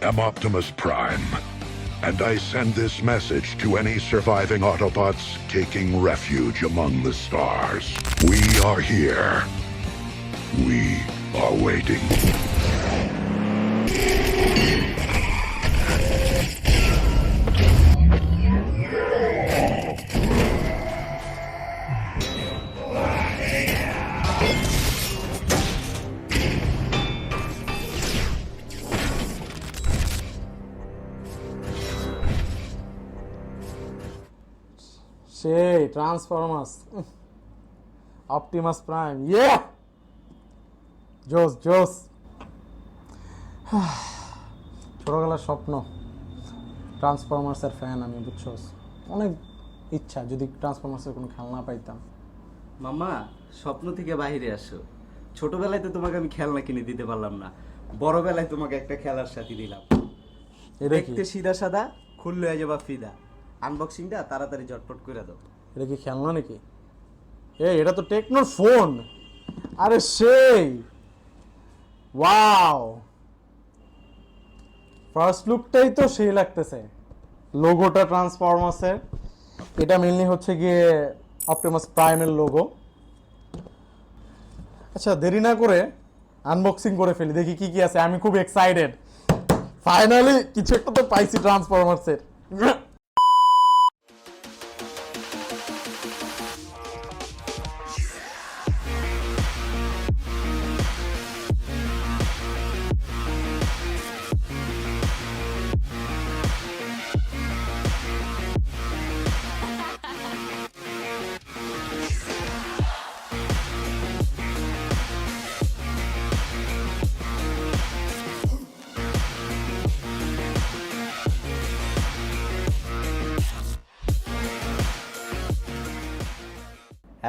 am Optimus Prime, and I send this message to any surviving Autobots taking refuge among the stars. We are here. We are waiting. সেই Transformers Optimus prime ইয়ে জোস জোস ছোটবেলার স্বপ্ন ট্রান্সফরমার্সের fan আমি, বুঝছোস? অনেক ইচ্ছা যদি ট্রান্সফরমার্সের কোনো খেলনা পাইতাম। মামা, স্বপ্ন থেকে বাইরে আসো। ছোটবেলায় তো তোমাকে আমি খেলনা কিনে দিতে পারলাম না, বড়বেলায় তোমাকে একটা খেলার সাথে দিলাম। দেখতে সিধা সাদা, খুললে হয়ে যাবা ফিদা। আনবক্সিংটা তাড়াতাড়ি ঝটপট করে দাও। এটা কি খেলনা নাকি? এটা তো টেকনোর ফোন। আরে সেই ওয়াও, ফার্স্ট লুকটাই তো সেই লাগতেছে। লোগোটা ট্রান্সফরমার্সের, এটা মেনলি হচ্ছে গিয়ে অপটিমাস প্রাইমের লোগো। আচ্ছা দেরি না করে আনবক্সিং করে ফেলি, দেখি কি কি আছে। আমি খুব এক্সাইটেড, ফাইনালি কিছু একটা তো পাইছি ট্রান্সফরমার্সের।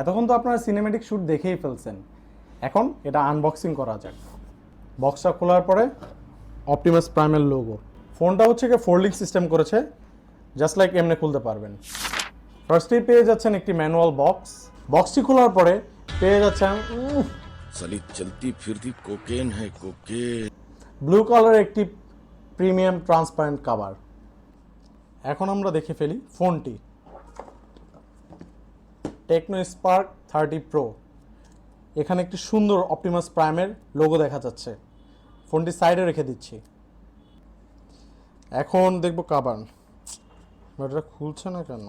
এতক্ষণ তো আপনারা সিনেম্যাটিক শ্যুট দেখেই ফেলছেন, এখন এটা আনবক্সিং করা যাক। বক্সটা খোলার পরে অপটিমাস প্রাইমের লোগো। ফোনটা হচ্ছে কি ফোল্ডিং সিস্টেম করেছে, জাস্ট লাইক এমনি খুলতে পারবেন। ফার্স্টেই পেয়ে যাচ্ছেন একটি ম্যানুয়াল বক্স। বক্সটি খোলার পরে পেয়ে যাচ্ছেন সালি চলতি ফিরতি কোকেন হ্যায় কোকেন, ব্লু কালার একটি প্রিমিয়াম ট্রান্সপারেন্ট কভার। এখন আমরা দেখে ফেলি ফোনটি। টেকনো স্পার্ক 30 প্রো, এখানে একটি সুন্দর অপটিমাস প্রাইমের লোগো দেখা যাচ্ছে। ফোনটি সাইডে রেখে দিচ্ছি। এখন দেখব কাবান, এটা খুলছে না কেন?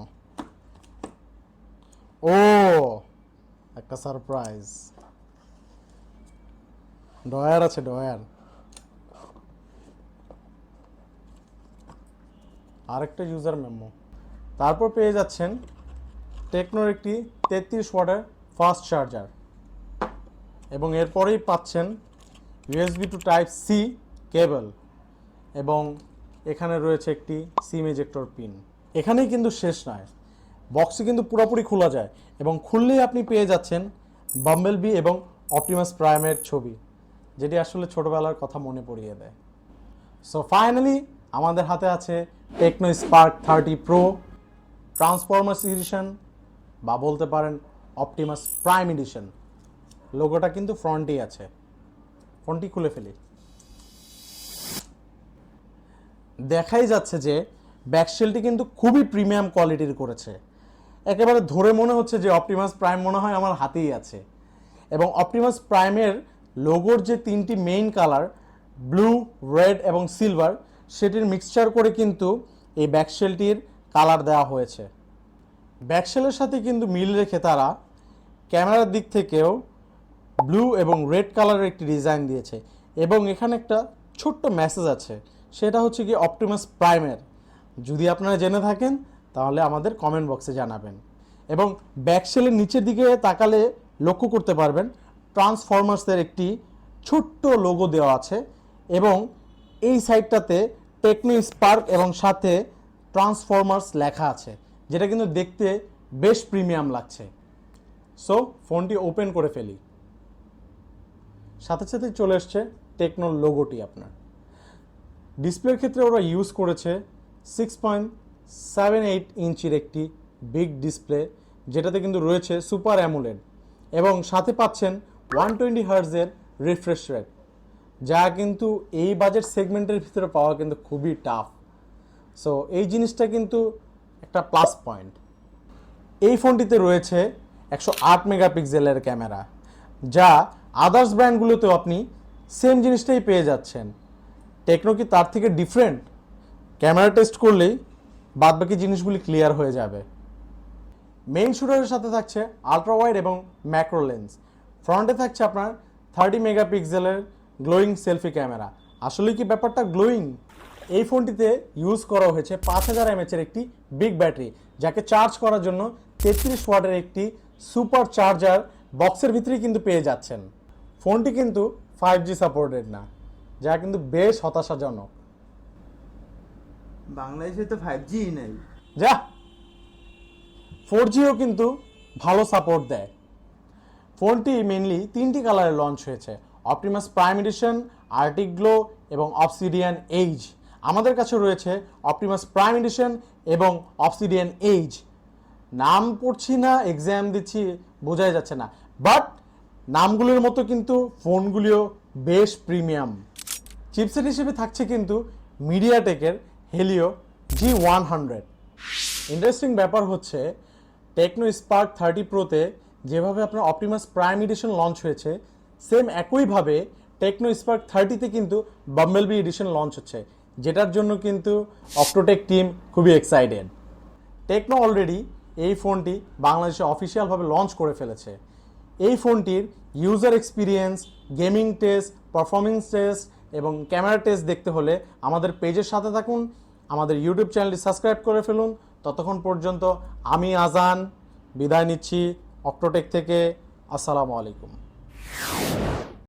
ও একটা সারপ্রাইজ, ডয়ার আছে, ডয়ার। আরেকটা ইউজার মেমো। তারপর পেয়ে যাচ্ছেন টেকনোর একটি 33 ওয়াটের ফাস্ট চার্জার, এবং এরপরেই পাচ্ছেন USB to type C cable, এবং এখানে রয়েছে একটি সিম এজেক্টর পিন। এখানেই কিন্তু শেষ নয়, বক্সে কিন্তু পুরোপুরি খোলা যায়, এবং খুললেই আপনি পেয়ে যাচ্ছেন বাম্বেলবি এবং অপটিমাস প্রাইমের ছবি, যেটি আসলে ছোটবেলার কথা মনে পড়িয়ে দেয়। সো ফাইনালি আমাদের হাতে আছে Tecno Spark 30 Pro Transformers edition, বা বলতে পারেন অপটিমাস প্রাইম এডিশন। লোগোটা কিন্তু ফ্রন্টেই আছে। ফোনটি খুলে ফেলি। দেখাই যাচ্ছে যে ব্যাকশেলটি কিন্তু খুবই প্রিমিয়াম কোয়ালিটির করেছে। একেবারে ধরে মনে হচ্ছে যে অপটিমাস প্রাইম মনে হয় আমার হাতেই আছে। এবং অপটিমাস প্রাইমের লোগোর যে তিনটি মেইন কালার, ব্লু, রেড এবং সিলভার, সেটির মিক্সচার করে কিন্তু এই ব্যাকশেলটির কালার দেওয়া হয়েছে। ব্যাকশেলের সাথে কিন্তু মিল রেখে তারা ক্যামেরার দিক থেকেও ব্লু এবং রেড কালারের একটি ডিজাইন দিয়েছে, এবং এখানে একটা ছোট্ট মেসেজ আছে, সেটা হচ্ছে কি অপটিমাস প্রাইমের। যদি আপনারা জেনে থাকেন তাহলে আমাদের কমেন্ট বক্সে জানাবেন। এবং ব্যাকশেলের নিচের দিকে তাকালে লক্ষ্য করতে পারবেন ট্রান্সফরমার্সের একটি ছোট্ট লোগো দেওয়া আছে, এবং এই সাইডটাতে টেকনো স্পার্ক এবং সাথে ট্রান্সফরমার্স লেখা আছে, যেটা কিন্তু দেখতে বেশ প্রিমিয়াম লাগছে। সো ফোনটি ওপেন করে ফেলি। সাথে সাথে চলে এসছে টেকনোর লোগোটি। আপনার ডিসপ্লের ক্ষেত্রে ওরা ইউজ করেছে 6.78 ইঞ্চির একটি বিগ ডিসপ্লে, যেটাতে কিন্তু রয়েছে সুপার অ্যামোলেড, এবং সাথে পাচ্ছেন 120 হার্টজের রিফ্রেশ রেট। যা কিন্তু এই বাজেট সেগমেন্টের ভিতরে পাওয়া কিন্তু খুবই টাফ। সো এই জিনিসটা কিন্তু একটা প্লাস পয়েন্ট। এই ফোনটিতে রয়েছে 108 মেগাপিক্সেলের ক্যামেরা, যা আদার্স ব্র্যান্ডগুলোতেও আপনি সেম জিনিসটাই পেয়ে যাচ্ছেন। টেকনো কি তার থেকে ডিফারেন্ট? ক্যামেরা টেস্ট করলেই বাদবাকি জিনিসগুলি ক্লিয়ার হয়ে যাবে। মেইন শুটারের সাথে থাকছে আলট্রা ওয়াইড এবং ম্যাক্রো লেন্স। ফ্রন্টে থাকছে আপনার 30 মেগাপিক্সেলের গ্লোয়িং সেলফি ক্যামেরা। আসলে কি ব্যাপারটা গ্লোয়িং? এই ফোনটিতে ইউজ করা হয়েছে 5000 mAh একটি বিগ ব্যাটারি, যাকে চার্জ করার জন্য 33 ওয়াটের একটি সুপার চার্জার বক্সের ভিতরেই কিন্তু পেয়ে যাচ্ছেন। ফোনটি কিন্তু 5G সাপোর্টেড না, যা কিন্তু বেশ হতাশাজনক। বাংলাদেশে তো 5G নেই। যা 4Gও কিন্তু ভালো সাপোর্ট দেয়। ফোনটি মেইনলি 3টি কালারে লঞ্চ হয়েছে, Optimus Prime edition, Arctic Glow এবং অবসিডিয়ান এইজ। আমাদের কাছে রয়েছে অপটিমাস প্রাইম এডিশন এবং অবসিডিয়ান এইজ। নাম পড়ছি না, এক্সাম দিচ্ছি, বোঝাই যাচ্ছে না, বাট নামগুলোর মতো কিন্তু ফোনগুলিও বেশ প্রিমিয়াম। চিপসেট হিসেবে থাকছে কিন্তু মিডিয়াটেকের হেলিও G100। ইন্টারেস্টিং ব্যাপার হচ্ছে টেকনো স্পার্ক 30 প্রোতে যেভাবে আপনার অপটিমাস প্রাইম এডিশন লঞ্চ হয়েছে, সেম একইভাবে টেকনো স্পার্ক 30তে কিন্তু বাম্বেলবি এডিশন লঞ্চ হচ্ছে, যেটার জন্য কিন্তু অক্টোটেক টিম খুবই এক্সাইটেড। টেকনো অলরেডি এই ফোনটি বাংলাদেশে অফিসিয়ালভাবে লঞ্চ করে ফেলেছে। এই ফোনটির user experience, gaming test, performance test এবং ক্যামেরা টেস্ট দেখতে হলে আমাদের পেজের সাথে থাকুন, আমাদের ইউটিউব চ্যানেলটি সাবস্ক্রাইব করে ফেলুন। ততক্ষণ পর্যন্ত আমি আজান বিদায় নিচ্ছি অক্টোটেক থেকে। আসসালামু আলাইকুম।